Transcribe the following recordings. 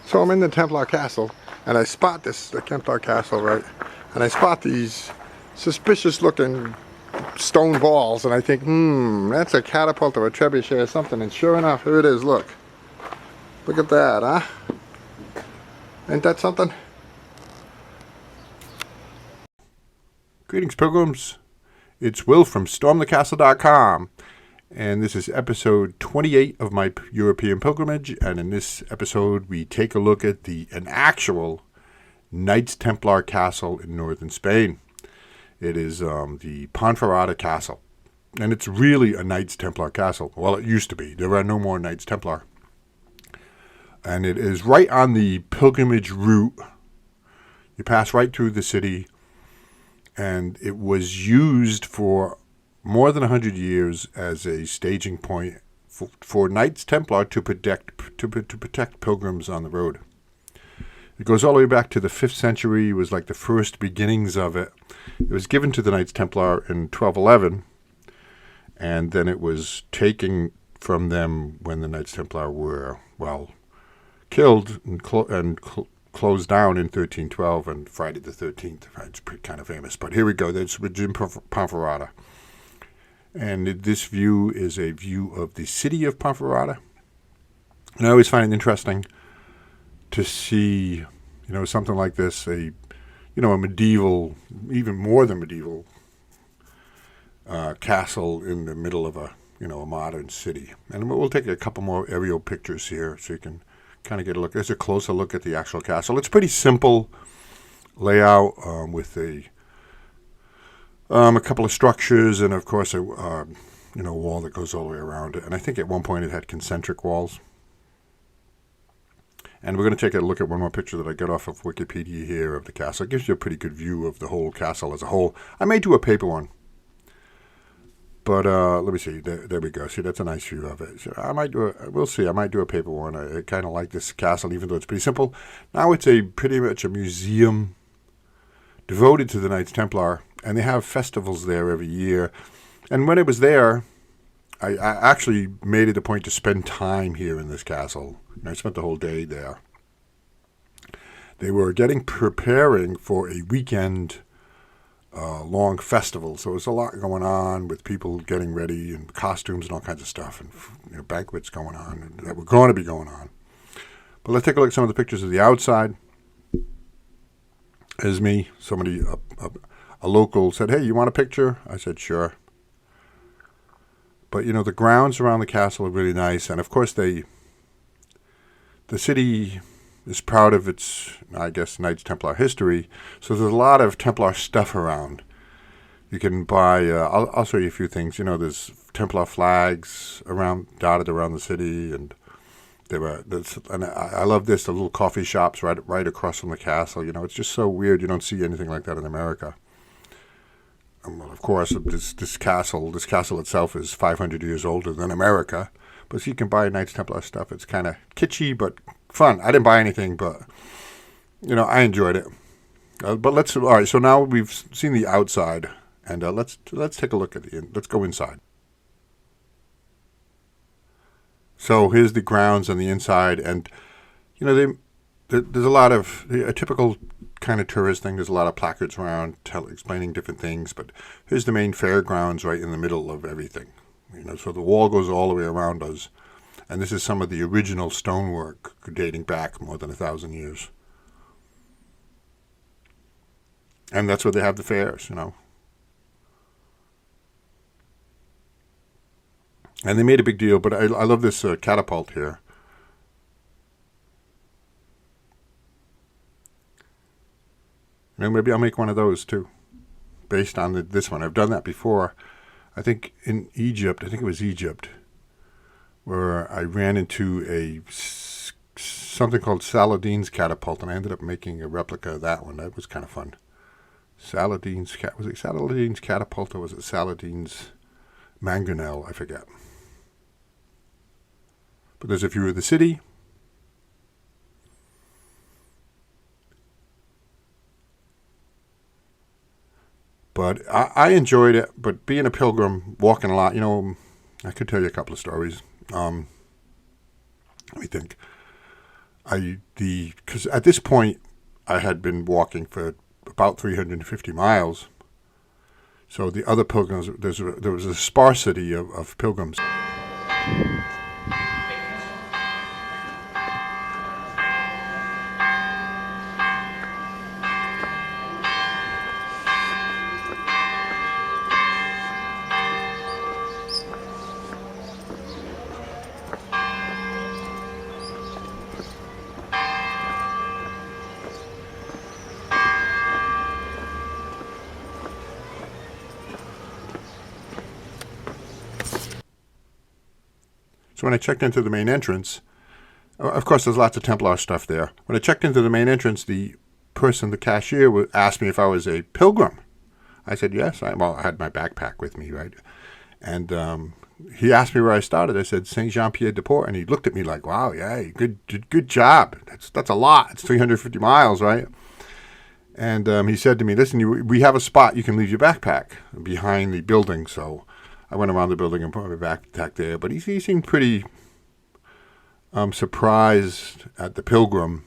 So I'm in the Templar Castle, and I spot the Templar Castle, right? And I spot these suspicious looking stone balls, and I think, that's a catapult or a trebuchet or something. And sure enough, here it is, look. Look at that, huh? Ain't that something? Greetings, Pilgrims. It's Will from stormthecastle.com. And this is episode 28 of my European pilgrimage. And in this episode, we take a look at an actual Knights Templar castle in northern Spain. It is the Ponferrada Castle. And it's really a Knights Templar castle. Well, it used to be. There are no more Knights Templar. And it is right on the pilgrimage route. You pass right through the city. And it was used for more than 100 years as a staging point for Knights Templar to protect pilgrims on the road. It goes all the way back to the 5th century. It was like the first beginnings of it. It was given to the Knights Templar in 1211, and then it was taken from them when the Knights Templar were, killed and closed down in 1312 and Friday the 13th. It's pretty kind of famous. But here we go. That's with Jim Ponferrada. And this view is a view of the city of Ponferrada. And I always find it interesting to see, something like this, a medieval, even more than medieval castle in the middle of a modern city. And we'll take a couple more aerial pictures here so you can kind of get a look. There's a closer look at the actual castle. It's pretty simple layout with a couple of structures and, of course, a wall that goes all the way around it. And I think at one point it had concentric walls. And we're going to take a look at one more picture that I got off of Wikipedia here of the castle. It gives you a pretty good view of the whole castle as a whole. I may do a paper one. But let me see. There we go. See, that's a nice view of it. So we'll see. I might do a paper one. I kind of like this castle, even though it's pretty simple. Now it's pretty much a museum devoted to the Knights Templar. And they have festivals there every year. And when it was there, I actually made it a point to spend time here in this castle. I spent the whole day there. They were preparing for a weekend long festival. So there's a lot going on with people getting ready and costumes and all kinds of stuff and banquets going on that were going to be going on. But let's take a look at some of the pictures of the outside. There's me. Somebody, a local said, "Hey, you want a picture?" I said, "Sure." But, the grounds around the castle are really nice. And, of course, the city is proud of its, I guess, Knights Templar history. So there's a lot of Templar stuff around. You can buy, I'll show you a few things. There's Templar flags dotted around the city. And I love this, the little coffee shops right across from the castle. It's just so weird. You don't see anything like that in America. Well, of course, this castle itself is 500 years older than America. But so you can buy Knights Templar stuff. It's kind of kitschy, but fun. I didn't buy anything, but, I enjoyed it. But all right, so now we've seen the outside. And let's take a look at let's go inside. So here's the grounds on the inside. And, there's a lot of a typical kind of tourist thing. There's a lot of placards around explaining different things. But here's the main fairgrounds right in the middle of everything. So the wall goes all the way around us. And this is some of the original stonework dating back more than 1,000 years. And that's where they have the fairs, And they made a big deal, but I love this catapult here. Maybe I'll make one of those too, based on this one. I've done that before. I think in Egypt, it was Egypt, where I ran into something called Saladin's catapult, and I ended up making a replica of that one. That was kind of fun. Was it Saladin's catapult or was it Saladin's mangonel? I forget. But there's a view of the city. But I enjoyed it. But being a pilgrim, walking a lot, I could tell you a couple of stories. Let me think. because at this point I had been walking for about 350 miles. So the other pilgrims, there was a sparsity of pilgrims. So when I checked into the main entrance, of course, there's lots of Templar stuff there. When I checked into the main entrance, the person, the cashier, asked me if I was a pilgrim. I said, yes. I had my backpack with me, right? And he asked me where I started. I said, Saint-Jean-Pied-de-Port. And he looked at me like, wow, yeah, good job. That's a lot. It's 350 miles, right? And he said to me, listen, we have a spot you can leave your backpack behind the building. So I went around the building and put my backpack there. But he seemed pretty surprised at the pilgrim.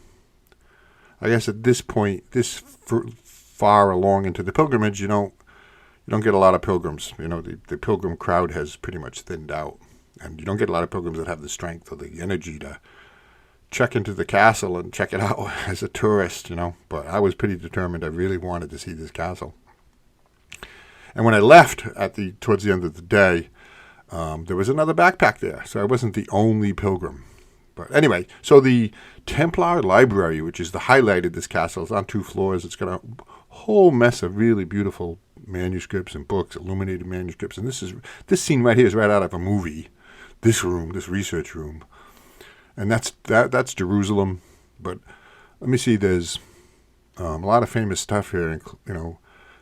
I guess at this point, far along into the pilgrimage, you don't get a lot of pilgrims. The pilgrim crowd has pretty much thinned out. And you don't get a lot of pilgrims that have the strength or the energy to check into the castle and check it out as a tourist, But I was pretty determined. I really wanted to see this castle. And when I left towards the end of the day, there was another backpack there. So I wasn't the only pilgrim. But anyway, so the Templar library, which is the highlight of this castle, is on 2 floors. It's got a whole mess of really beautiful manuscripts and books, illuminated manuscripts. And this scene right here is right out of a movie. This room, this research room. And that's Jerusalem. But let me see, there's a lot of famous stuff here,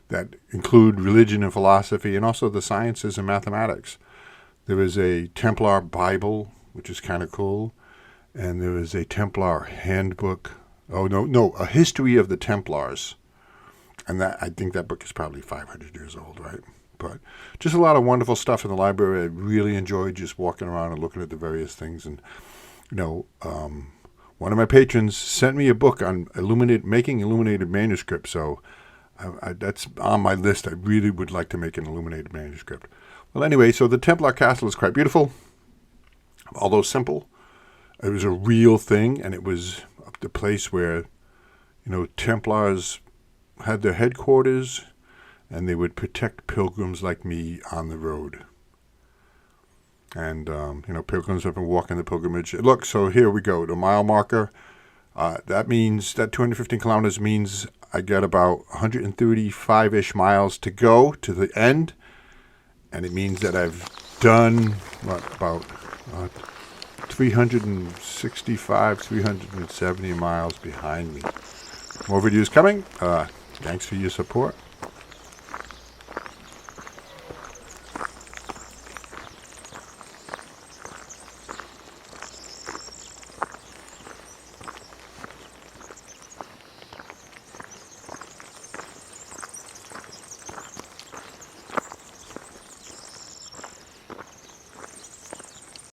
that include religion and philosophy and also the sciences and mathematics. There is a Templar Bible, which is kind of cool. And there is a Templar handbook. Oh, no, a history of the Templars. And I think that book is probably 500 years old, right? But just a lot of wonderful stuff in the library. I really enjoyed just walking around and looking at the various things. And, one of my patrons sent me a book on making illuminated manuscripts. So that's on my list. I really would like to make an illuminated manuscript. Well, anyway, so the Templar castle is quite beautiful, although simple. It was a real thing, and it was the place where, Templars had their headquarters, and they would protect pilgrims like me on the road. And, pilgrims have been walking the pilgrimage. Look, so here we go, the mile marker. That means that 215 kilometers means I get about 135-ish miles to go to the end. And it means that I've done, about 365, 370 miles behind me. More videos coming. Thanks for your support.